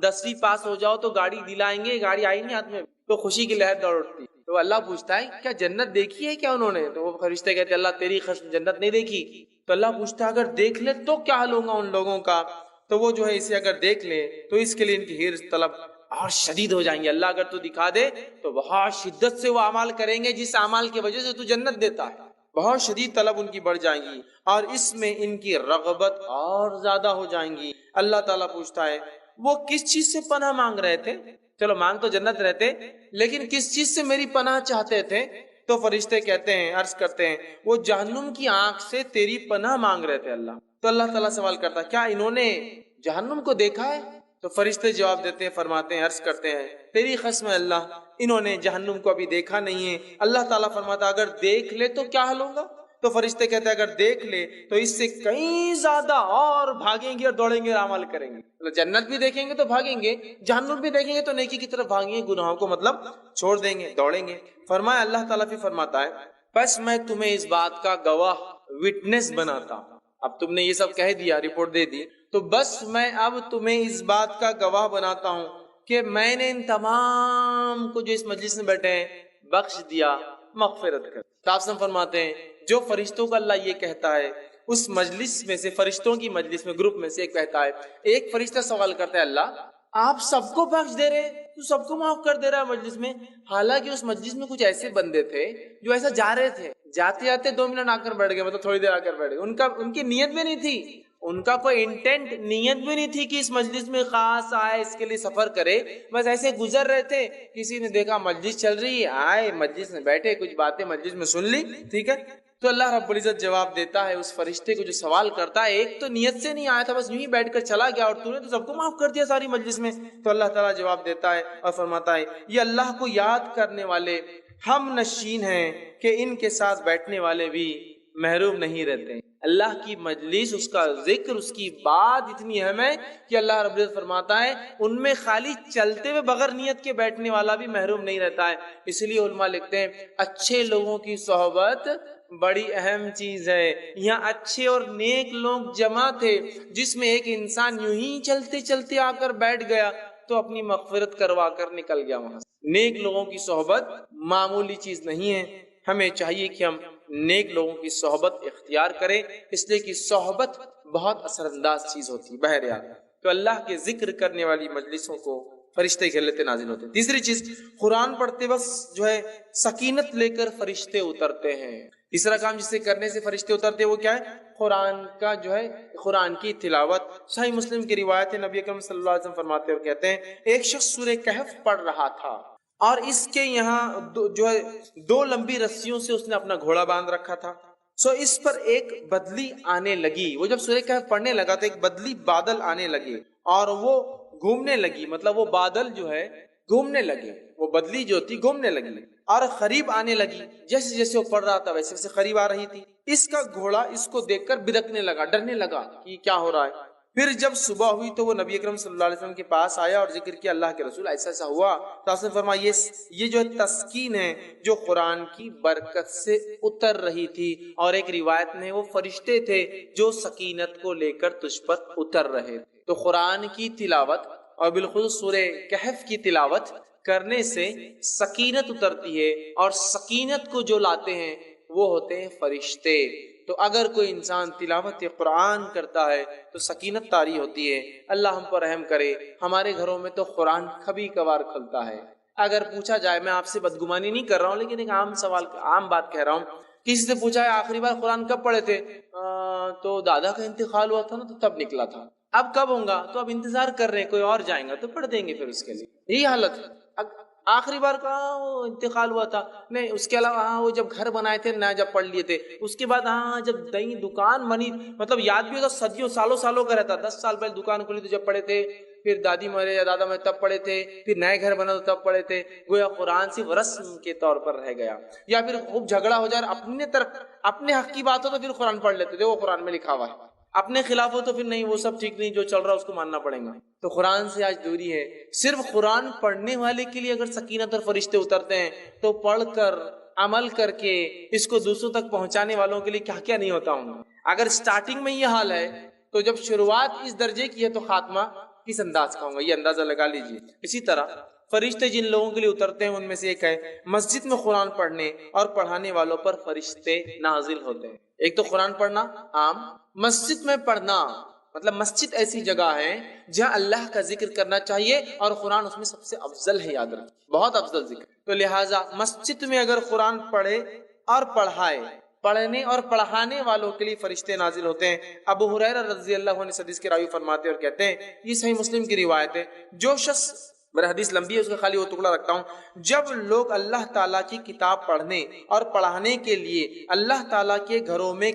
10ویں پاس ہو جاؤ تو گاڑی دلائیں گے, گاڑی آئی نہیں ہاتھ میں تو خوشی کی لہر دوڑ اٹھتی. تو اللہ پوچھتا ہے کیا جنت دیکھی ہے کیا انہوں نے؟ تو وہ فرشتے کہتے ہیں اللہ تیری قسم جنت نہیں دیکھی. تو اللہ پوچھتا ہے اگر دیکھ لے تو کیا حال ہوگا ان لوگوں کا؟ تو وہ جو ہے اسے اگر دیکھ لے تو اس کے لیے ان کی حرص طلب اور شدید ہو جائیں گے. اللہ اگر تو دکھا دے تو بہت شدت سے وہ اعمال کریں گے جس اعمال کی وجہ سے تو جنت دیتا ہے. بہت شدید طلب ان کی بڑھ جائیں گی اور اس میں ان کی رغبت اور زیادہ ہو جائیں گی. اللہ تعالیٰ پوچھتا ہے وہ کس چیز سے پناہ مانگ رہے تھے؟ چلو مانگ تو جنت رہتے لیکن کس چیز سے میری پناہ چاہتے تھے؟ تو فرشتے کہتے ہیں عرض کرتے ہیں وہ جہنم کی آنکھ سے تیری پناہ مانگ رہے تھے اللہ. تو اللہ تعالیٰ سوال کرتا کیا انہوں نے جہنم کو دیکھا ہے؟ تو فرشتے جواب دیتے ہیں فرماتے ہیں عرض کرتے ہیں تیری قسم ہے اللہ انہوں نے جہنم کو ابھی دیکھا نہیں ہے. اللہ تعالیٰ فرماتا اگر دیکھ لے تو کیا حال ہوگا؟ تو فرشتے کہتے ہیں اگر دیکھ لے تو اس سے کہیں زیادہ اور بھاگیں گے اور دوڑیں گے اور عمل کریں گے. مطلب جنت بھی دیکھیں گے تو بھاگیں گے, جہنم بھی دیکھیں گے تو نیکی کی طرف بھاگیں گے, گناہوں کو مطلب چھوڑ دیں گے, دوڑیں گے. فرمایا اللہ تعالیٰ پھر فرماتا ہے بس میں تمہیں اس بات کا گواہ وٹنس بناتا ہوں. اب تم نے یہ سب کہہ دیا, رپورٹ دے دی, تو بس میں اب تمہیں اس بات کا گواہ بناتا ہوں کہ میں نے ان تمام کو جو اس مجلس میں بیٹھے ہیں بخش دیا, مغفرت کر. قاسم فرماتے ہیں جو فرشتوں کا اللہ یہ کہتا ہے اس مجلس میں سے, فرشتوں کی مجلس میں گروپ میں سے ایک کہتا ہے, ایک فرشتہ سوال کرتا ہے اللہ آپ سب کو بخش دے رہے, تو سب کو معاف کر دے رہا ہے مجلس میں. حالانکہ اس مجلس میں کچھ ایسے بندے تھے جو ایسا جا رہے تھے, جاتے جاتے 2 منٹ آ کر بیٹھ گئے, مطلب تھوڑی دیر آ کر بیٹھ گئے. ان کی نیت بھی نہیں تھی, ان کا کوئی انٹینٹ نیت بھی نہیں تھی کہ اس مجلس میں خاص آئے اس کے لیے سفر کرے, بس ایسے گزر رہے تھے. کسی نے دیکھا مجلس چل رہی ہے, آئے مجلس میں بیٹھے, کچھ باتیں مجلس میں سن لی, ٹھیک ہے. تو اللہ رب العزت جواب دیتا ہے اس فرشتے کو جو سوال کرتا ہے ایک تو نیت سے نہیں آیا تھا, بس یوں ہی بیٹھ کر چلا گیا اور تو نے تو سب کو معاف کر دیا ساری مجلس میں. تو اللہ تعالیٰ جواب دیتا ہے اور فرماتا ہے یہ اللہ کو یاد کرنے والے ہم نشین ہیں کہ ان کے ساتھ بیٹھنے والے بھی محروم نہیں رہتے. اللہ کی مجلس, اس کا ذکر, اس کی بات اتنی اہم ہے کہ اللہ رب العزت فرماتا ہے ان میں خالی چلتے ہوئے بغیر نیت کے بیٹھنے والا بھی محروم نہیں رہتا ہے. اس لیے علماء لکھتے ہیں اچھے لوگوں کی صحبت بڑی اہم چیز ہے. یہاں اچھے اور نیک لوگ جمع تھے جس میں ایک انسان یوں ہی چلتے چلتے آ کر بیٹھ گیا تو اپنی مغفرت کروا کر نکل گیا وہاں سے. نیک لوگوں کی صحبت معمولی چیز نہیں ہے, ہمیں چاہیے کہ ہم نیک لوگوں کی صحبت اختیار کریں, اس لیے کہ صحبت بہت اثر انداز چیز ہوتی ہے. بہرحال تو اللہ کے ذکر کرنے والی مجلسوں کو فرشتے گھیر لیتے, نازل ہوتے. تیسری چیز, قرآن پڑھتے وقت جو ہے سکینت لے کر فرشتے اترتے ہیں. تیسرا کام جسے کرنے سے فرشتے اترتے ہیں وہ کیا ہے؟ قرآن کا جو ہے قرآن کی تلاوت. صحیح مسلم کی روایت ہے, نبی اکرم صلی اللہ علیہ وسلم فرماتے اور کہتے ہیں ایک شخص سورہ کہف پڑھ رہا تھا اور اس کے یہاں جو ہے 2 لمبی رسیوں سے اس نے اپنا گھوڑا باندھ رکھا تھا. سو اس پر ایک بدلی آنے لگی. وہ جب سورہ کہف پڑھنے لگا تو ایک بدلی بادل آنے لگے اور وہ گھومنے لگی, مطلب وہ بادل جو ہے گھومنے لگے, وہ بدلی جو تھی گھومنے لگی اور قریب آنے لگی. جیسے جیسے وہ پڑھ رہا تھا ویسے ویسے قریب آ رہی تھی. اس کا گھوڑا اس کو دیکھ کر بدکنے لگا, ڈرنے لگا کہ کیا ہو رہا ہے. پھر جب صبح ہوئی تو وہ نبی اکرم صلی اللہ علیہ وسلم کے پاس آیا اور ذکر کیا اللہ کے رسول ایسا ایسا ہوا. تو آپ نے فرمایا یہ جو تسکین ہے جو قرآن کی برکت سے اتر رہی تھی, اور ایک روایت میں وہ فرشتے تھے جو سکینت کو لے کر تجھ پر اتر رہے تھے. تو قرآن کی تلاوت اور بالخصوص سورہ کہف کی تلاوت کرنے سے سکینت اترتی ہے, اور سکینت کو جو لاتے ہیں وہ ہوتے ہیں فرشتے. تو اگر کوئی انسان تلاوت قرآن کرتا ہے تو سکینت طاری ہوتی ہے. اللہ ہم پر رحم کرے. ہمارے گھروں میں تو قرآن کبھی کبھار کھلتا ہے. اگر پوچھا جائے, میں آپ سے بدگمانی نہیں کر رہا ہوں لیکن ایک عام سوال, عام بات کہہ رہا ہوں, کسی سے پوچھا ہے آخری بار قرآن کب پڑھے تھے؟ تو دادا کا انتقال ہوا تھا نا, تو تب نکلا تھا. اب کب ہوگا؟ تو اب انتظار کر رہے ہیں, کوئی اور جائیں گا تو پڑھ دیں گے پھر اس کے لیے. یہی حالت ہے. آخری بار کہاں وہ انتقال ہوا تھا؟ نہیں، اس کے علاوہ ہاں وہ جب گھر بنائے تھے نہ، جب پڑھ لیے تھے، اس کے بعد ہاں جب نئی دکان بنی، مطلب یاد بھی ہوتا صدیوں سالوں کا رہتا، 10 سال پہلے دکان کھلی تو جب پڑھے تھے، پھر دادی مرے یا دادا مرے تب پڑھے تھے، پھر نئے گھر بنا تو تب پڑھے تھے، گویا قرآن صرف رسم کے طور پر رہ گیا. یا پھر خوب جھگڑا ہو جائے، اپنے طرف اپنے حق کی بات ہو تو پھر قرآن پڑھ لیتے تھے، وہ قرآن میں لکھا ہوا ہے، اپنے خلاف ہو تو پھر نہیں، وہ سب ٹھیک نہیں، جو چل رہا ہے اس کو ماننا پڑے گا. تو قرآن سے آج دوری ہے. صرف قرآن پڑھنے والے کے لیے اگر سکینت اور فرشتے اترتے ہیں تو پڑھ کر عمل کر کے اس کو دوسروں تک پہنچانے والوں کے لیے کیا کیا نہیں ہوتا ہوں. اگر سٹارٹنگ میں یہ حال ہے تو جب شروعات اس درجے کی ہے تو خاتمہ کس انداز کا ہوگا، یہ اندازہ لگا لیجئے. اسی طرح فرشتے جن لوگوں کے لیے اترتے ہیں ان میں سے ایک ہے مسجد میں قرآن پڑھنے اور پڑھانے والوں پر فرشتے نازل ہوتے ہیں. ایک تو قرآن پڑھنا عام، مسجد میں پڑھنا مطلب مسجد ایسی جگہ ہے جہاں اللہ کا ذکر کرنا چاہیے اور قرآن اس میں سب سے افضل ہے، یاد رکھیں بہت افضل ذکر. تو لہٰذا مسجد میں اگر قرآن پڑھے اور پڑھائے، پڑھنے اور پڑھانے والوں کے لیے فرشتے نازل ہوتے ہیں. ابو ہریرہ رضی اللہ عنہ حدیث کے راوی فرماتے ہیں اور کہتے ہیں، یہ صحیح مسلم کی روایت ہے، جو شخص، میرا حدیث لمبی ہے اس کا خالی وہ ٹکڑا رکھتا ہوں، جب لوگ اللہ تعالیٰ کی کتاب پڑھنے اور پڑھانے کے لیے اللہ تعالیٰ کے گھروں میں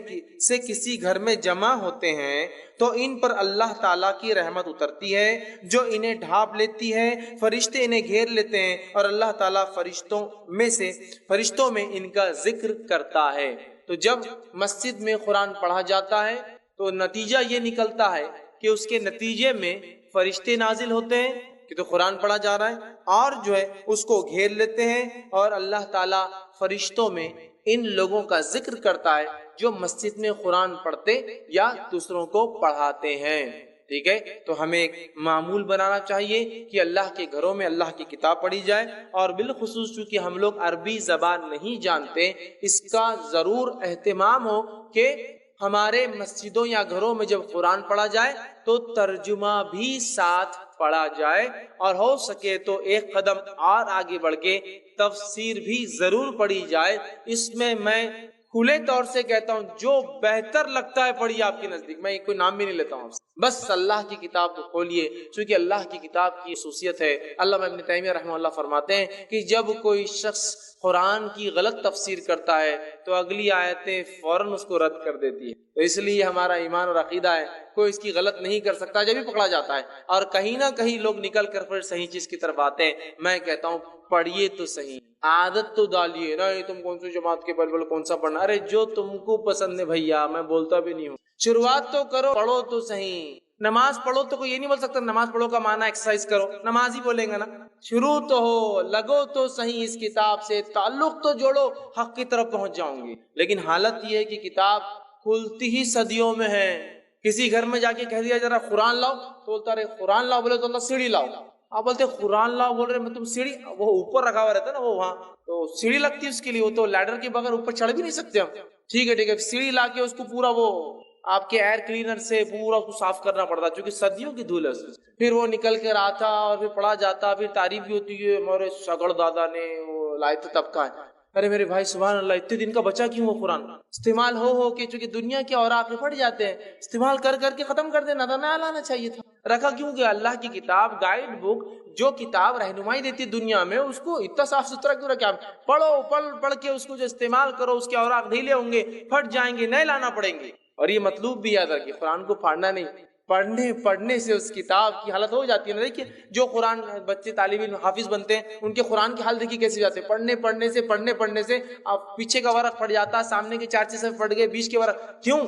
سے کسی گھر میں جمع ہوتے ہیں تو ان پر اللہ تعالیٰ کی رحمت اترتی ہے جو انہیں ڈھانپ لیتی ہے، فرشتے انہیں گھیر لیتے ہیں اور اللہ تعالیٰ فرشتوں میں ان کا ذکر کرتا ہے. تو جب مسجد میں قرآن پڑھا جاتا ہے تو نتیجہ یہ نکلتا ہے کہ اس کے نتیجے میں فرشتے نازل ہوتے ہیں کہ تو قرآن پڑھا جا رہا ہے اور جو ہے اس کو گھیر لیتے ہیں اور اللہ تعالیٰ فرشتوں میں ان لوگوں کا ذکر کرتا ہے جو مسجد میں قرآن پڑھتے یا دوسروں کو پڑھاتے ہیں. ٹھیک ہے، تو ہمیں ایک معمول بنانا چاہیے کہ اللہ کے گھروں میں اللہ کی کتاب پڑھی جائے، اور بالخصوص چونکہ ہم لوگ عربی زبان نہیں جانتے، اس کا ضرور اہتمام ہو کہ ہمارے مسجدوں یا گھروں میں جب قرآن پڑھا جائے تو ترجمہ بھی ساتھ پڑھا جائے، اور ہو سکے تو ایک قدم اور آگے بڑھ کے تفسیر بھی ضرور پڑھی جائے. اس میں کھلے طور سے کہتا ہوں جو بہتر لگتا ہے پڑھیے آپ کے نزدیک، میں کوئی نام بھی نہیں لیتا ہوں، بس اللہ کی کتاب کو کھولیے، چونکہ اللہ کی کتاب کی خصوصیت ہے. علامہ ابن تیمیہ رحمہ اللہ فرماتے ہیں کہ جب کوئی شخص قرآن کی غلط تفسیر کرتا ہے تو اگلی آیتیں فوراً اس کو رد کر دیتی ہے. تو اس لیے ہمارا ایمان اور عقیدہ ہے کوئی اس کی غلط نہیں کر سکتا جب بھی پکڑا جاتا ہے، اور کہیں نہ کہیں لوگ نکل کر پھر صحیح چیز کی طرف آتے ہیں. میں کہتا ہوں پڑھیے تو صحیح، عادت تو ڈالیے نا، تم کون سی جماعت کے بل کون سا پڑھنا، ارے جو تم کو پسند ہے بھیا، میں بولتا بھی نہیں ہوں، شروعات تو کرو، پڑھو تو صحیح. نماز پڑھو تو کوئی یہ نہیں بول سکتا نماز پڑھو کا معنی ایکسرسائز کرو، نماز ہی بولیں گا نا. شروع تو ہو، لگو تو صحیح اس کتاب سے، تعلق تو جوڑو، حق کی طرف پہنچ جاؤں گی. لیکن حالت یہ ہے کہ کتاب کھلتی ہی صدیوں میں ہے. کسی گھر میں جا کے کہہ دیا ذرا قرآن لاؤ تو بولتا رہے قرآن لاؤ، بولے تو اللہ سیڑھی لاؤ. آپ بولتے قرآن لاؤ، بول رہے میں تم سیڑھی، وہ اوپر رکھا ہوا رہتا ہے نا، وہ وہاں تو سیڑھی لگتی ہے اس کے لیے، وہ تو لیڈر کے بغیر اوپر چڑھ بھی نہیں سکتے ہم. ٹھیک ہے، سیڑھی لا کے اس کو پورا وہ آپ کے ایئر کلینر سے پورا اس کو صاف کرنا پڑتا چونکہ صدیوں کی دھول ہے. پھر وہ نکل کر آتا اور پھر پڑھا جاتا، پھر تعریف بھی ہوتی ہے ہمارے سگڑ دادا نے وہ لائے تھے تب کا ہے. ارے میرے بھائی سبحان اللہ، اتنے دن کا بچا کیوں وہ قرآن استعمال ہو کے، چونکہ دنیا کے اوراق میں پڑ جاتے ہیں، استعمال کر کے ختم کر دینا تھا، نہ لانا چاہیے تھا. رکھا کیوں کہ اللہ کی کتاب گائیڈ بک جو کتاب رہنمائی دیتی دنیا میں، اس کو اتنا صاف ستھرا کیوں رکھا؟ پڑھ کے اس کو جو استعمال کرو، اس کے اوراق ڈھیلے ہوں گے، پھٹ جائیں گے، نئے لانا پڑیں گے. اور یہ مطلوب بھی یاد رکھیے، قرآن کو پھاڑنا نہیں، پڑھنے سے اس کتاب کی حالت ہو جاتی ہے نا. دیکھیے جو قرآن بچے طالب علم حافظ بنتے ہیں ان کے قرآن کی حال دیکھیے کیسے جاتے ہیں، پڑھنے سے اب پیچھے کا ورق پڑ جاتا ہے، سامنے کے 4 صفحے پڑ گئے، بیچ کے ورق. کیوں؟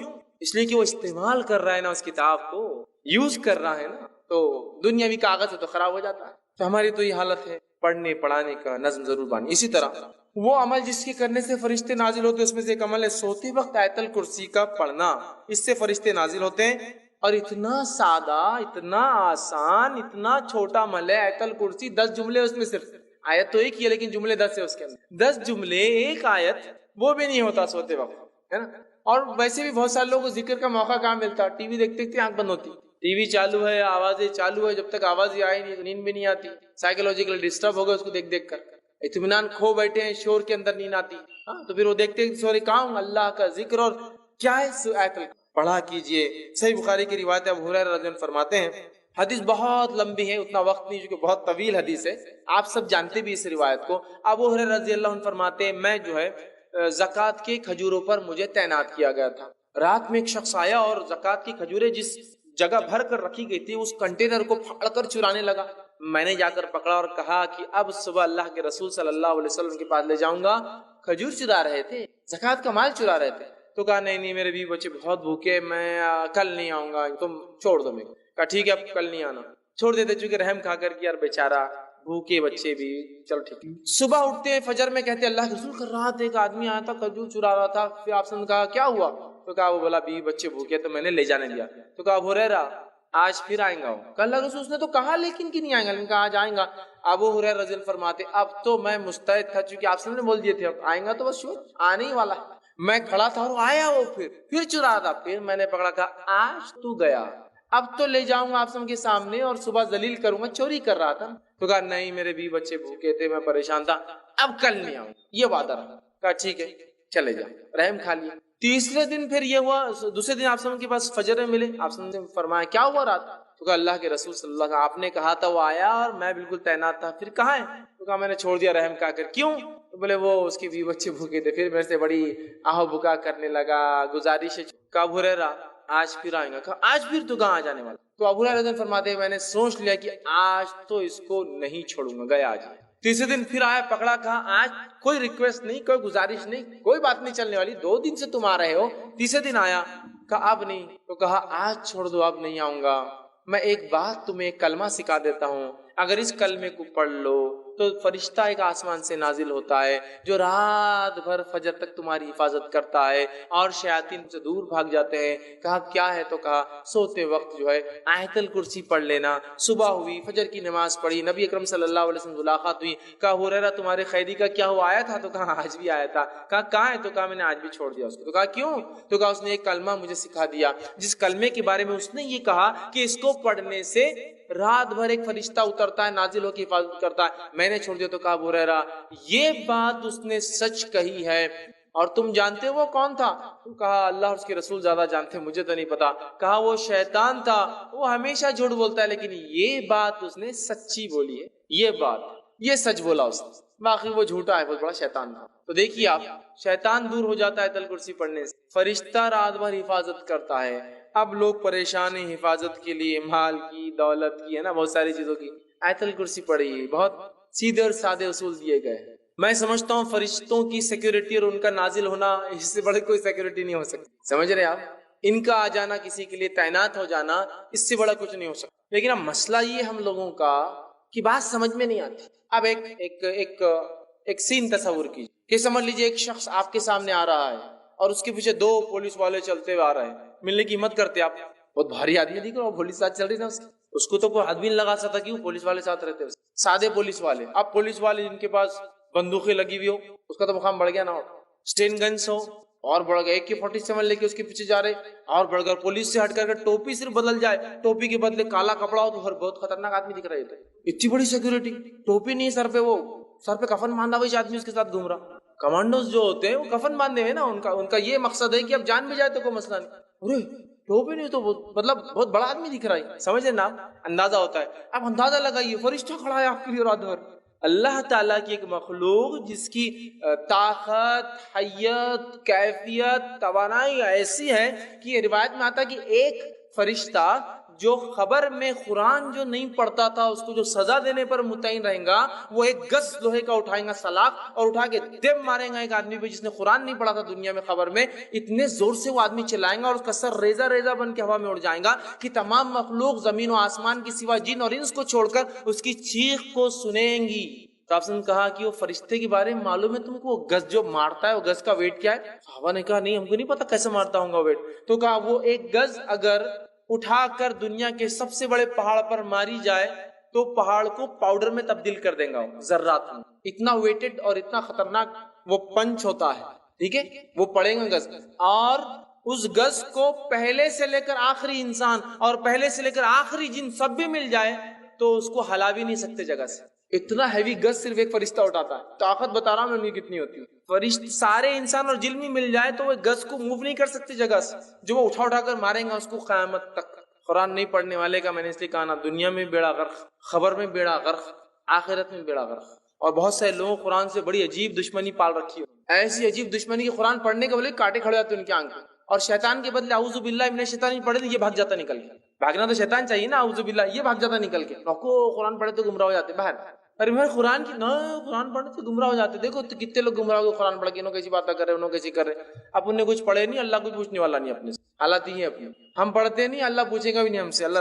اس لیے کہ وہ استعمال کر رہا ہے نا، اس کتاب کو یوز کر رہا ہے نا. تو دنیاوی کاغذ ہے تو خراب ہو جاتا ہے. تو ہماری تو یہ حالت ہے، پڑھنے پڑھانے کا نظم ضرور بانی. اسی طرح وہ عمل جس کے کرنے سے فرشتے نازل ہوتے ہیں اس میں سے ایک عمل ہے سوتے وقت آیت الکرسی کا پڑھنا. اس سے فرشتے نازل ہوتے ہیں، اور اتنا سادہ، اتنا آسان، اتنا چھوٹا عمل ہے آیت الکرسی. 10 جملے اس میں، صرف آیت تو ایک ہی ہے لیکن جملے 10 ہے اس کے اندر. 10 جملے، ایک آیت، وہ بھی نہیں ہوتا سوتے وقت، ہے نا. اور ویسے بھی بہت سارے لوگوں کو ذکر کا موقع کہاں ملتا، ٹی وی دیکھتے دیکھتے آنکھ بند ہوتی، ٹی وی چالو ہے، آوازیں چالو ہے، جب تک آواز ہی آئی نہیں نیند بھی نہیں آتی. سائیکولوجیکل ڈسٹرب ہو گئے اس کو دیکھ کر، اطمینان کھو بیٹھے ہیں، شور کے اندر نیند آتی. تو پھر وہ دیکھتے سورے کام اللہ کا ذکر اور کیا ہے آیت پڑھا کیجئے. صحیح بخاری کی روایت ابو ہریرہ رضی اللہ عنہ فرماتے ہیں حدیث بہت لمبی ہے، اتنا وقت نہیں چونکہ بہت طویل حدیث ہے، آپ سب جانتے بھی اس روایت کو۔ ابو ہریرہ رضی اللہ عنہ فرماتے ہیں میں جو ہے زکوٰۃ کے کھجوروں پر مجھے تعینات کیا گیا تھا، رات میں ایک شخص آیا اور زکوٰۃ کی کھجوریں جس جگہ بھر کر رکھی گئی تھی اس کنٹینر کو پھاڑ کر چرانے لگا۔ میں نے جا کر پکڑا اور کہا کہ اب صبح اللہ کے رسول صلی اللہ علیہ وسلم کے پاس لے جاؤں گا، کھجور چرا رہے تھے، زکوٰۃ کا مال چرا رہے تھے۔ تو کہا نہیں میرے بیوی بچے بہت بھوکے، میں کل نہیں آؤں گا، تم چھوڑ دو میرے کو۔ کہا ٹھیک ہے اب کل نہیں آنا، چھوڑ دیتے، چونکہ رحم کھا کر کہ یار بیچارہ بھوکے بچے بھی، چلو ٹھیک ہے۔ صبح اٹھتے ہیں فجر میں، کہتے اللہ کے رسول کر رہا تھا ایک آدمی آیا تھا کھجور چرا رہا تھا، پھر آپ نے کہا کیا ہوا؟ تو کہا وہ بولا بیوی بچے بھوکے تو میں نے لے جانے دیا۔ تو کہا ابو ہریرہ آج پھر آئیں گا وہ؟ کہ اللہ کے رسول اس نے تو کہا لیکن کہ نہیں آئیں گا، لیکن کہا آج آئیں گا۔ ابو ہریرہ رضی اللہ عنہ فرماتے اب تو میں مستعد تھا، چونکہ آپ نے بول دیے تھے اب آئیں گا تو بس شور آنے ہی والا ہے۔ میں کھڑا تھا اور آیا وہ پھر چرا تھا، پھر میں نے پکڑا، کہا آج تو گیا، اب تو لے جاؤں گا آپ سب کے سامنے اور صبح ذلیل کروں گا، چوری کر رہا تھا۔ تو کہا نہیں میرے بھی بچے بھوکے تھے، میں پریشان تھا، اب کل نہیں آؤں، یہ وعدہ رہا۔ کہا ٹھیک ہے چلے جاؤ، رحم کھا لیا۔ تیسرے دن پھر یہ ہوا، دوسرے دن آپ سب کے پاس فجر میں ملے، آپ نے فرمایا کیا ہوا رات؟ تو کہا اللہ کے رسول صلی اللہ علیہ وسلم آپ نے کہا تھا وہ آیا اور میں بالکل تعینات تھا، پھر کہاں ہے؟ تو کہا میں نے چھوڑ دیا رحم کھا کر۔ کیوں؟ تو بولے وہ اس کی بیوی بچے بھوکے تھے، پھر میرے سے بڑی آہ بکا کرنے لگا، گزارش ہے۔ کہا ابو ہریرہ آج پھر آئیں گا۔ کہا آج پھر تو کہاں جانے والا؟ تو ابو ہریرہ فرماتے ہیں میں نے سوچ لیا کہ آج تو اس کو نہیں چھوڑوں گا، گیا آج۔ تیسرے دن پھر آیا، پکڑا، کہا آج کوئی ریکویسٹ نہیں، کوئی گزارش نہیں، کوئی بات نہیں چلنے والی، 2 دن سے تم آ رہے ہو۔ تیسرے دن آیا، کہا اب نہیں، تو کہا آج چھوڑ دو، اب نہیں آؤں گا، میں ایک بات تمہیں ایک کلمہ سکھا دیتا ہوں، اگر اس کلمے کو پڑھ لو تو فرشتہ ایک آسمان سے نازل ہوتا ہے جو رات بھر فجر تک تمہاری حفاظت کرتا ہے اور شیاطین سے دور بھاگ جاتے ہیں۔ کہا کیا ہے؟ تو کہا سوتے وقت جو ہے آیت الکرسی پڑھ لینا۔ صبح ہوئی، فجر کی نماز پڑھی، نبی اکرم صلی اللہ علیہ وسلم ملاقات ہوئی۔ کہا ابو ہریرہ تمہارے خیری کا کیا ہوا، آیا تھا؟ تو کہا آج بھی آیا تھا۔ کہا کہاں ہے؟ تو کہا میں نے آج بھی چھوڑ دیا اس کو۔ تو کہا کیوں؟ تو کہا اس نے ایک کلمہ مجھے سکھا دیا جس کلمے کے بارے میں اس نے یہ کہا کہ اس کو پڑھنے سے رات بھر ایک فرشتہ اترتا ہے، نازل ہو کے حفاظت کرتا ہے، میں نے چھوڑ دیا۔ تو کہا ابو ہریرہ یہ بات اس نے سچ کہی ہے، اور تم جانتے وہ کون تھا؟ تو کہا اللہ اور اس کے رسول زیادہ جانتے، مجھے تو نہیں پتا۔ کہا وہ شیطان تھا، وہ ہمیشہ جھوٹ بولتا ہے لیکن یہ بات اس نے سچی بولی ہے، یہ سچ بولا اس نے، باقی وہ جھوٹا ہے، بہت بڑا شیطان تھا۔ تو دیکھیے آپ، شیطان دور ہو جاتا ہے آیت الکرسی پڑھنے سے، فرشتہ رات بھر حفاظت کرتا ہے۔ اب لوگ پریشان ہیں حفاظت کے لیے، مال کی، دولت کی، ہے نا، بہت ساری چیزوں کی، آیت الکرسی پڑھیے، بہت سیدھے اور سادے اصول دیے گئے۔ میں سمجھتا ہوں فرشتوں کی سیکیورٹی اور ان کا نازل ہونا، اس سے بڑی کوئی سیکیورٹی نہیں ہو سکتی، سمجھ رہے آپ؟ ان کا آ جانا، کسی کے لیے تعینات ہو جانا، اس سے بڑا کچھ نہیں ہو سکتا۔ لیکن اب مسئلہ یہ ہم لوگوں کا کہ بات سمجھ میں نہیں آتی۔ اب ایک سین تصور کیجیے کہ سمجھ لیجیے ایک شخص آپ کے سامنے آ رہا ہے اور اس کے پیچھے 2 پولیس والے چلتے ہوئے آ رہے ہیں، ملنے کی ہمت کرتے آپ، بہت بھاری آدمی دکھ رہا، وہ پولیس ساتھ چل رہی نا، اس کو تو کوئی ہاتھ بھی نہیں لگا سکتا کہ وہ پولیس والے ساتھ رہتے، سادے پولیس والے۔ اب پولیس والے جن کے پاس بندوقیں لگی ہوئی ہو، اس کا تو مقام بڑھ گیا نا، اسٹین گنس ہو اور بڑھ گیا، AK-47 لے کے اس کے پیچھے جا رہے، اور بڑھ گیا پولیس سے ہٹ کر ٹوپی صرف بدل جائے، ٹوپی کے بدلے کالا کپڑا ہو تو بہت خطرناک آدمی دکھ رہا ہے۔ اتنی بڑی سیکورٹی، ٹوپی نہیں سر پہ، وہ سر پہ کفن باندھا ہوا آدمی اس کے ساتھ گھوم رہا۔ کمانڈوز جو ہوتے ہیں وہ کفن باندھے ہوئے نا، ان کا یہ مقصد ہے کہ اب جان بھی جائے تو کوئی مسئلہ نہیں، ارے ٹوپی نہیں تو مطلب بہت بڑا آدمی دکھ رہا ہے، سمجھے نا، اندازہ ہوتا ہے۔ اب اندازہ لگائیے فرشتہ کھڑا ہے آپ کے لیے رات بھر، اللہ تعالیٰ کی ایک مخلوق جس کی طاقت، حیت، کیفیت، توانائی ایسی ہے کہ یہ روایت میں آتا ہے کہ ایک فرشتہ جو خبر میں قرآن جو نہیں پڑھتا تھا اس کو جو سزا دینے پر متعین رہیں گا، وہ 1 گز لوہے کا اٹھائیں گا سلاخ اور اٹھا کے دم ماریں گا ایک آدمی پہ جس نے قرآن نہیں پڑھا تھا دنیا میں، خبر میں اتنے زور سے وہ آدمی چلائیں گا اور اس کا سر ریزہ ریزہ بن کے ہوا میں اڑ جائے گا کہ تمام مخلوق زمین و آسمان کی سوا جن اور انس کو چھوڑ کر اس کی چیخ کو سنیں گی۔ تو آپ نے کہا کہ وہ فرشتے کے بارے میں معلوم ہے تم کو، وہ گز جو مارتا ہے وہ گز کا ویٹ کیا ہے؟ صحابہ نے کہا نہیں ہم کو نہیں پتا کیسے مارتا ہوں گا ویٹ۔ تو کہا وہ 1 گز اگر اٹھا کر دنیا کے سب سے بڑے پہاڑ پر ماری جائے تو پہاڑ کو پاؤڈر میں تبدیل کر دیں گا، ذرات میں، اتنا ویٹڈ اور اتنا خطرناک وہ پنچ ہوتا ہے، ٹھیک ہے، وہ پڑے گا گز، اور اس گز کو پہلے سے لے کر آخری انسان اور پہلے سے لے کر آخری جن سب بھی مل جائے تو اس کو ہلا بھی نہیں سکتے جگہ سے، اتنا ہیوی گز صرف ایک فرشتہ اٹھاتا ہے۔ طاقت بتا رہا ہوں میں ان کی کتنی ہوتی ہے، فرشتے سارے انسان اور جن بھی مل جائے تو وہ گز کو موو نہیں کر سکتے جگہ سے، جو وہ اٹھا کر ماریں گا اس کو قیامت تک قرآن نہیں پڑھنے والے کا میں نے اس لیے کہا نا دنیا میں بیڑا غرق، خبر میں بیڑا غرق، آخرت میں بیڑا غرق. اور بہت سارے لوگوں قرآن سے بڑی عجیب دشمنی پال رکھی ہے، ایسی عجیب دشمنی کہ قرآن پڑھنے کے بولے کاٹے کھڑے ہوتے ان کی آنکھ، اور شیطان کے بدلے اعوذ باللہ من الشیطان نہیں پڑھے تو یہ بھاگ جاتا نکل کے. بھاگنا تو شیطان چاہیے نا، اعوذ باللہ، یہ بھاگ جاتا نکل کے. رکو قرآن پڑھے تو گمراہ ہو جاتے باہر. ارے بھائی قرآن کی نہ قرآن پڑھنے سے گمراہ ہو جاتے. دیکھو تو کتنے لوگ گمراہ ہو گئے قرآن پڑھ کے، انہوں کیسی باتیں کر رہے، انہوں کیسی کر رہے. اب انہیں کچھ پڑھے نہیں، اللہ کچھ پوچھنے والا نہیں اپنے سے. حالت ہی ہے اپنی، ہم پڑھتے نہیں، اللہ پوچھے گا بھی نہیں ہم سے. اللہ